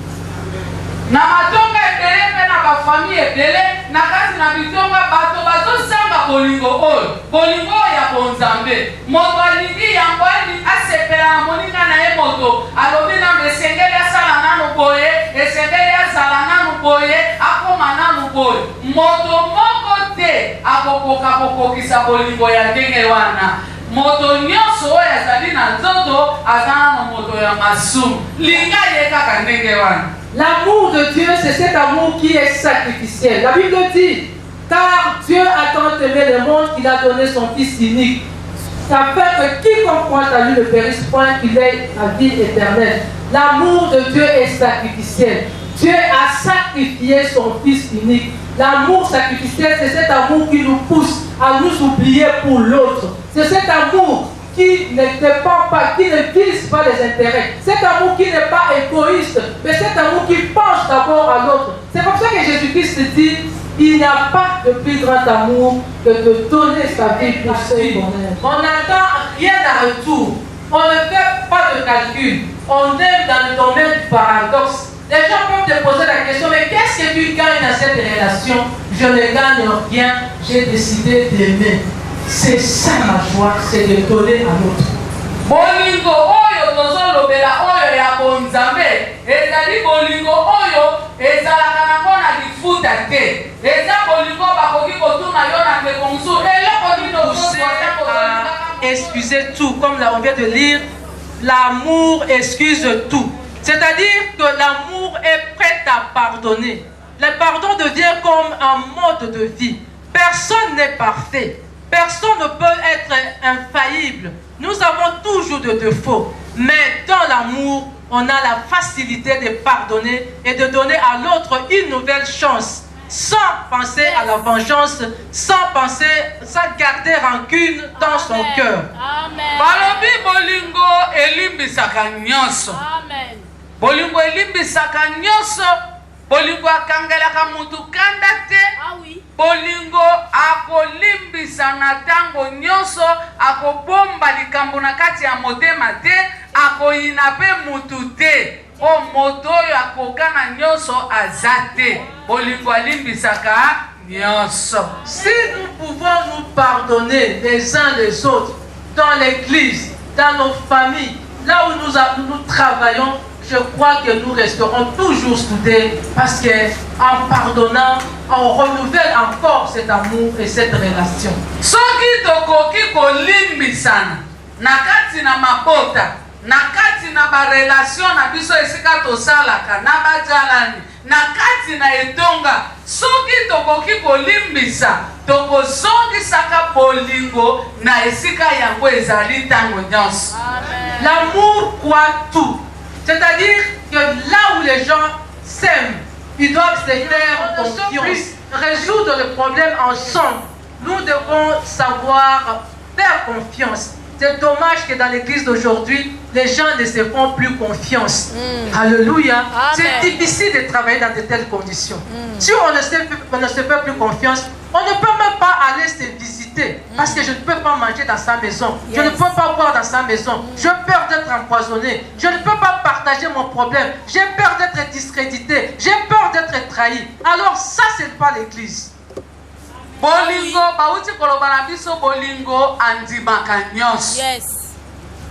Na matonga ebele mpe na bafamille ebele na kati na bitonga bato bazosamba bolingo oyo ya bonzambe. Moto alingi yango asepela na moninga na ye moto alobi na esengeli asala nanu boye esengeli azala nanu boye akoma nanu boye. Moto moko te akokoka kokokisa bolingo ya ndenge wana. Moto nyonso oyo azali na nzoto azala na moto ya masumu linga ye kaka ndenge wana. L'amour de Dieu, c'est cet amour qui est sacrificiel. La Bible dit, car Dieu a tant aimé le monde qu'il a donné son Fils unique. Ça fait que quiconque croit à lui ne périsse point, qu'il ait la vie éternelle. L'amour de Dieu est sacrificiel. Dieu a sacrifié son Fils unique. L'amour sacrificiel, c'est cet amour qui nous pousse à nous oublier pour l'autre. C'est cet amour qui ne dépend pas, qui ne vise pas les intérêts. Cet amour qui n'est pas égoïste, mais cet amour qui pense d'abord à l'autre. C'est comme ça que Jésus-Christ dit, il n'y a pas de plus grand amour que de donner sa vie pour ses bonheurs. On n'attend rien à retour. On ne fait pas de calcul. On est dans le domaine du paradoxe. Les gens peuvent te poser la question, mais qu'est-ce que tu gagnes dans cette relation? Je ne gagne rien, j'ai décidé d'aimer. C'est ça ma joie, c'est de donner à l'autre. Bolingo oyo tozolobela oyo ya bonzambe ezali bolingo oyo ezalaka nango na lifuta te. Eza bolingo bakoki kotuna yo na ndeko mosusu eloko nini ozokoya. Excusez tout, comme on vient de lire, l'amour excuse tout. C'est-à-dire que l'amour est prêt à pardonner. Le pardon devient comme un mode de vie. Personne n'est parfait. Personne ne peut être infaillible. Nous avons toujours des défauts. Mais dans l'amour, on a la facilité de pardonner et de donner à l'autre une nouvelle chance. Sans penser à la vengeance, sans garder rancune dans son cœur. Amen. Balobi bolingo elimbisaka nyonso. Amen. Bolingo elimbisaka nyonso. Bolingo akangelaka mutu kanda te. Ah oui. Bolingo akolimbisa na tango nyonso akobomba likambo na kati ya motema te ako koyina pe mutu te po moto oyo akoka na nyonso aza te. Bolingo alimbisaka nyonso. Si nous pouvons nous pardonner les uns les autres dans l'église, dans nos familles, là où nous travaillons, je crois que nous resterons toujours soudés parce qu'en pardonnant, on renouvelle encore cet amour et cette relation. Soki tokoki kolimbisana nakati na mabota, nakati na ba relation na biso esika tosalaka na bajalani, nakati na etonga, soki tokoki kolimbisa tokozongisaka bolingo na esika yango ezali tango nyonso. L'amour croit tout. C'est-à-dire que là où les gens s'aiment, ils doivent se faire confiance, résoudre le problème ensemble. Nous devons savoir faire confiance. C'est dommage que dans l'église d'aujourd'hui, les gens ne se font plus confiance. Alléluia. C'est difficile de travailler dans de telles conditions. Si on ne se fait plus confiance, on ne peut même pas aller se visiter. Parce que je ne peux pas manger dans sa maison. Je ne peux pas boire dans sa maison. J'ai peur d'être empoisonné. Je ne peux pas partager mon problème. J'ai peur d'être discrédité. J'ai peur d'être trahi. Alors ça, c'est pas l'église. Bolingo bauti koloba na biso bolingo andimaka nyonso.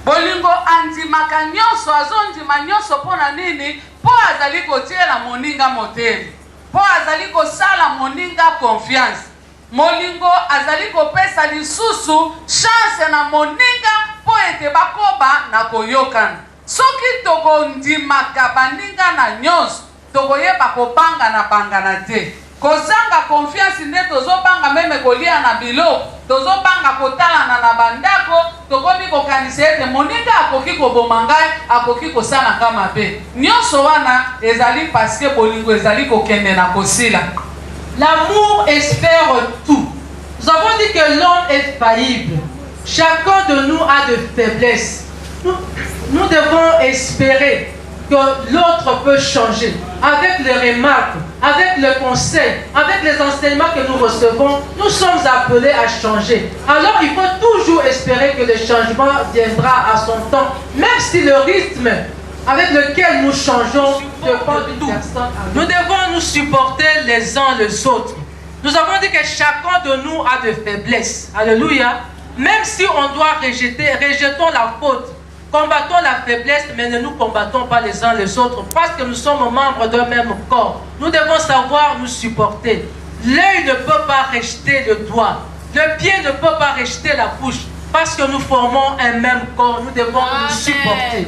Bolingo andimaka nyonso, azondima nyonso pona nini? Po azali kotiela moninga motema. Po azali kosala moninga confiance. Molingo azali kopesa lisusu chance na moninga po ete bakoba na koyokana. Soki tokondimaka baninga na nyonso, tokoyeba kopanga na bangana te. Kozanga confiance nde tozobanga meme kolia na bilo, tozobanga kotalana na bandako, tokomi kokanisa ete moninga akoki koboma ngai, akoki kosala kama be. Nyonso wana ezali parce que bolingo ezali kokende na kosila. L'amour espère tout. Nous avons dit que l'homme est faillible. Chacun de nous a de faiblesses. Nous devons espérer que l'autre peut changer. Avec les remarques, avec le conseil, avec les enseignements que nous recevons, nous sommes appelés à changer. Alors il faut toujours espérer que le changement viendra à son temps, même si le rythme avec lequel nous changeons dépend d'une personne. Nous devons nous supporter les uns les autres. Nous avons dit que chacun de nous a de faiblesses. Alléluia. Même si on doit rejetons la faute. Combattons la faiblesse, mais ne nous combattons pas les uns les autres parce que nous sommes membres d'un même corps. Nous devons savoir nous supporter. L'œil ne peut pas rejeter le doigt. Le pied ne peut pas rejeter la bouche parce que nous formons un même corps. Nous devons nous supporter.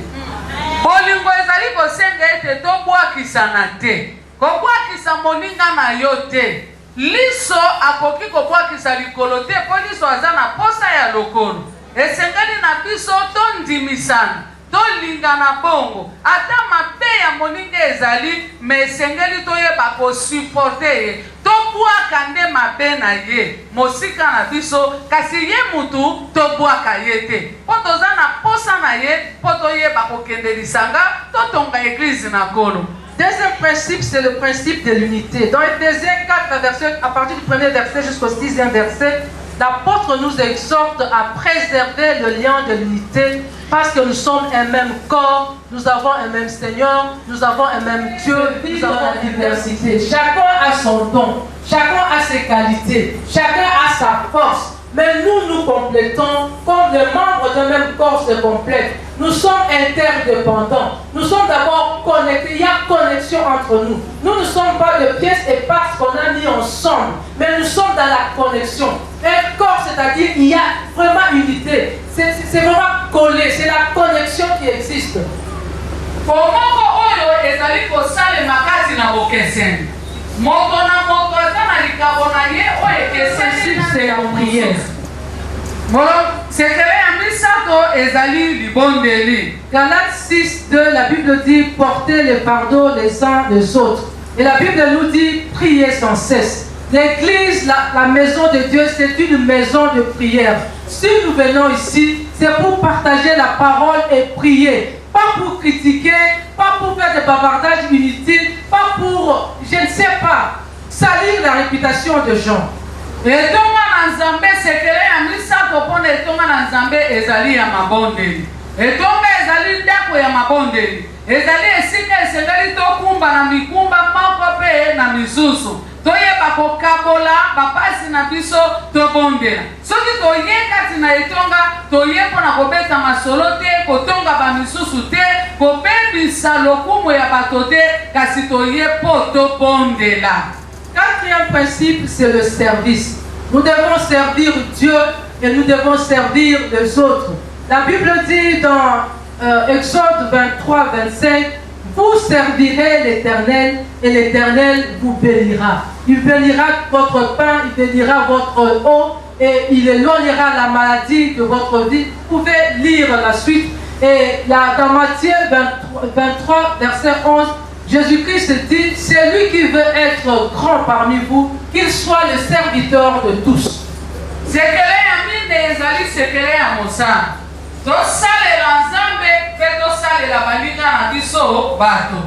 Bolingo ezali kosenga ete tobwakisana te. Kobwakisa moninga na yo te. Liso akoki kobwakisa likolo te po liso aza na posa ya lokolo. Esengeli na biso tondimisana, tolingana bongo. Ata mabe ya moninga ezali, me esengeli toyeba kosuporte ye. Tobwaka nde mabe na ye. Mosika na biso, kasi ye mutu tobwaka ye te. Po toza na posa na ye, po toyeba kokende lisanga, totonga eglise na kolo. Deuxième principe, c'est le principe de l'unité. Dans Éphésiens 4, verset, à partir du premier verset jusqu'au 6e verset, l'apôtre nous exhorte à préserver le lien de l'unité parce que nous sommes un même corps, nous avons un même Seigneur, nous avons un même Dieu, nous avons une diversité. Chacun a son don, chacun a ses qualités, chacun a sa force. Mais nous complétons comme les membres d'un même corps se complètent. Nous sommes interdépendants. Nous sommes d'abord connectés. Il y a connexion entre nous. Nous ne sommes pas de pièces et parts qu'on a mis ensemble. Mais nous sommes dans la connexion. Un corps, c'est-à-dire il y a vraiment unité. C'est vraiment collé. C'est la connexion qui existe. C'est la prière. Galates 6, 2, la Bible dit portez les fardeaux les uns des autres. Et la Bible nous dit priez sans cesse. L'église, la maison de Dieu, c'est une maison de prière. Si nous venons ici, c'est pour partager la parole et prier. Pas pour critiquer, pas pour faire des bavardages inutiles, pas pour, je ne sais pas, salir la réputation de gens. Etonga na Nzambe sekele ya misato pona etonga na Nzambe ezali ya mabondeli. Etonga ezali ndako ya mabondeli ezali esika esengeli tokumba na mikumba moko mpe na misusu toyeba kokabola bapasi na biso tobondela soki toye kati na etonga toye mpona kobeta masolo te kotonga bamisusu te kobebisa lokumu ya bato te kasi toye mpo tobondela. Quatrième principe, c'est le service. Nous devons servir Dieu et nous devons servir les autres. La Bible dit dans Exode 23, 25, vous servirez l'Éternel et l'Éternel vous bénira. Il bénira votre pain, il bénira votre eau et il éloignera la maladie de votre vie. Vous pouvez lire la suite. Et là, dans Matthieu 23, verset 11, Jésus-Christ dit, c'est lui qui veut être grand parmi vous, qu'il soit le serviteur de tous. Sekele ya mine ezali sekele ya mosala. Tosalela Nzambe mpe tosalela baninga na biso bato.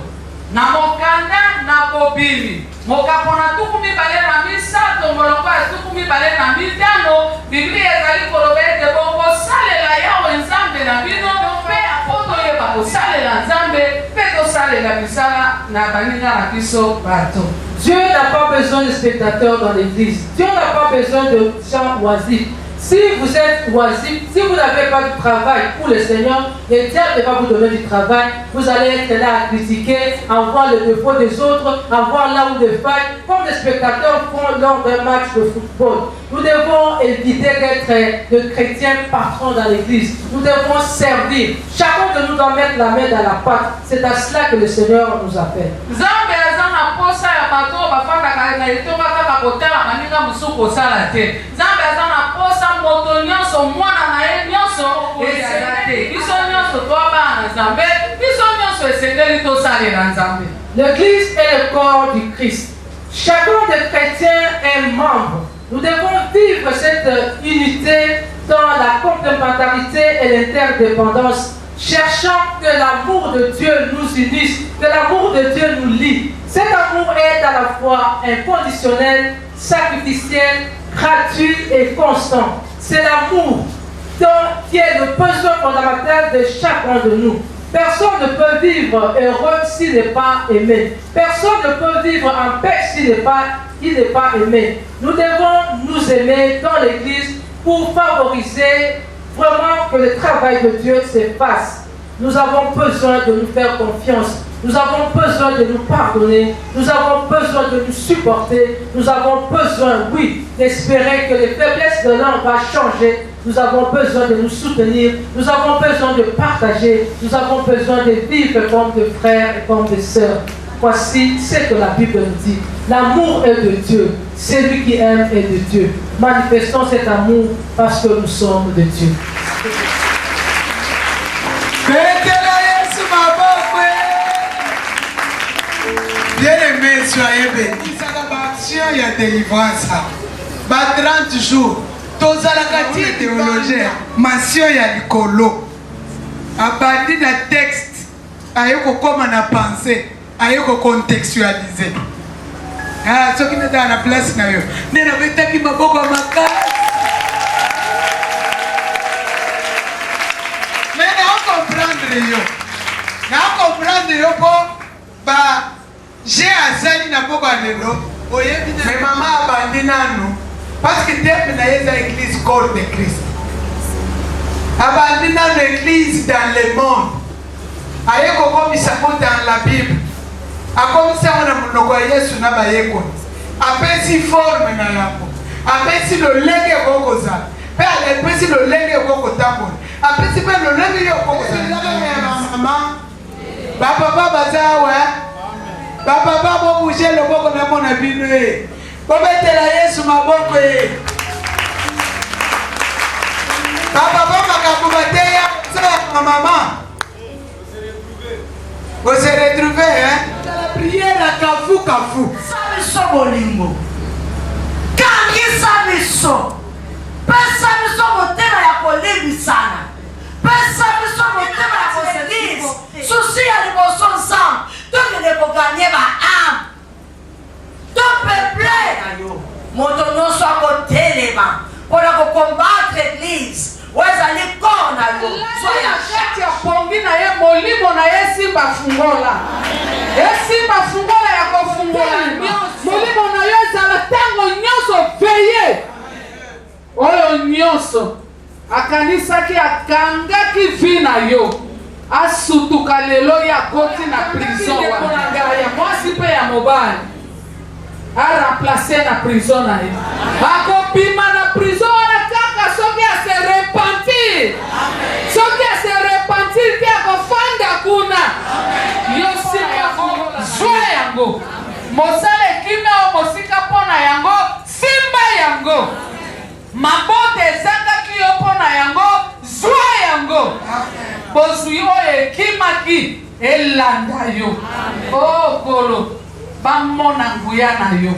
Na mokanda na bobimi. Mokapona tuku mibale na misato molongo ya tuku mibale na mitano. Biblia ezali koloba ete bokosalela Yawe Nzambe na bino mpe apo toyeba kosalela Nzambe mpe tosalela misala na baninga na biso bato. Dieu n'a pas besoin de spectateurs dans l'église. Dieu n'a pas besoin de gens oisifs. Si vous êtes oisif, si vous n'avez pas de travail pour le Seigneur, et Dieu ne va vous donner du travail, vous allez être là à critiquer, à voir les défauts des autres, à voir là où des failles, comme les spectateurs font lors d'un match de football. Nous devons éviter d'être de chrétiens patrons dans l'église. Nous devons servir. Chacun de nous doit mettre la main dans la pâte. C'est à cela que le Seigneur nous appelle. Moto nyonso mwana na ye nyonso ezalate biso nyonso twabana Nzambe biso nyonso esengeli tosalela Nzambe. L'église est le corps du Christ. Chacun des chrétiens est membre. Nous devons vivre cette unité dans la complémentarité et l'interdépendance, cherchant que l'amour de Dieu nous unisse, que l'amour de Dieu nous lie. Cet amour est à la fois inconditionnel, sacrificiel, gratuit et constant. C'est l'amour qui est le besoin fondamental de chacun de nous. Personne ne peut vivre heureux s'il n'est pas aimé. Personne ne peut vivre en paix s'il n'est pas aimé. Nous devons nous aimer dans l'église pour favoriser vraiment que le travail de Dieu se fasse. Nous avons besoin de nous faire confiance. Nous avons besoin de nous pardonner. Nous avons besoin de nous supporter. Nous avons besoin, oui, d'espérer que les faiblesses de l'un vont changer. Nous avons besoin de nous soutenir. Nous avons besoin de partager. Nous avons besoin de vivre comme des frères et comme des sœurs. Voici ce que la Bible nous dit. L'amour est de Dieu. Celui qui aime est de Dieu. Manifestons cet amour parce que nous sommes de Dieu. Bien-aimés, soyez bénis. Ça va action, il y a délivrance. 30 jours. Tous à la quatrième théologien. Mention, il y a l'écolo. À partir d'un texte, il y a comment on a pensé, il y a contextualiser. Ah, ce qui n'est pas dans la place, il y a un peu qui m'a beaucoup marqué. Mais on comprendre, j'ai azali na boko lelo oyebi mais maman abandi nanu parce que depuis na yeza église corps de Christ abandi nanu église dans le monde ayeko komisa ko dans la Bible akomisa na monoko ya Yesu na bayeko apesi forme na yango apesi lolenge kokoza pe apesi lolenge kokotambola apesi pe lolenge kokoza maman baba bazawa Papa babo bouger le boko na mona bino e. Kobetela Yesu maboko e. Papa baba kabubateya sa maman. Vous se retrouvez hein? La prière à kafu. Sabiso bolingo. Kangi sabiso. Pesa biso motema ya kolebisana. Pesa biso motema ya koselise. Susi ya liboso nzambe. Donc il faut gagner ma âme. Ton peuple, mon nom soit côté les mains pour combattre l'église. Soyez ya pombi na ye molimo na esi bafungola esi bafungola ya kofungola molimo na yo ezala ntango nyonso veye oyo nyonso akanisaki akangaki vi na yo asutuka lelo ya koti na prison wana ya mwasi mpe ya mobali aremplace na prison na ye akobima na prison wana kaka soki ase repentir soki ase repentir te akofanda kuna yo sima zwa yango mosala ekime o mosika mpo na yango simba yango mabote ezangaki yo mpo na yango zwa yango bozwi oyo ekimaki elanda yo o kolo bamona nguya na yo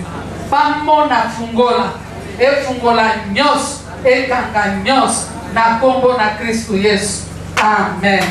bamona fungola efungola nyonso ekanga nyonso na kombo na Kristo Yesu amen.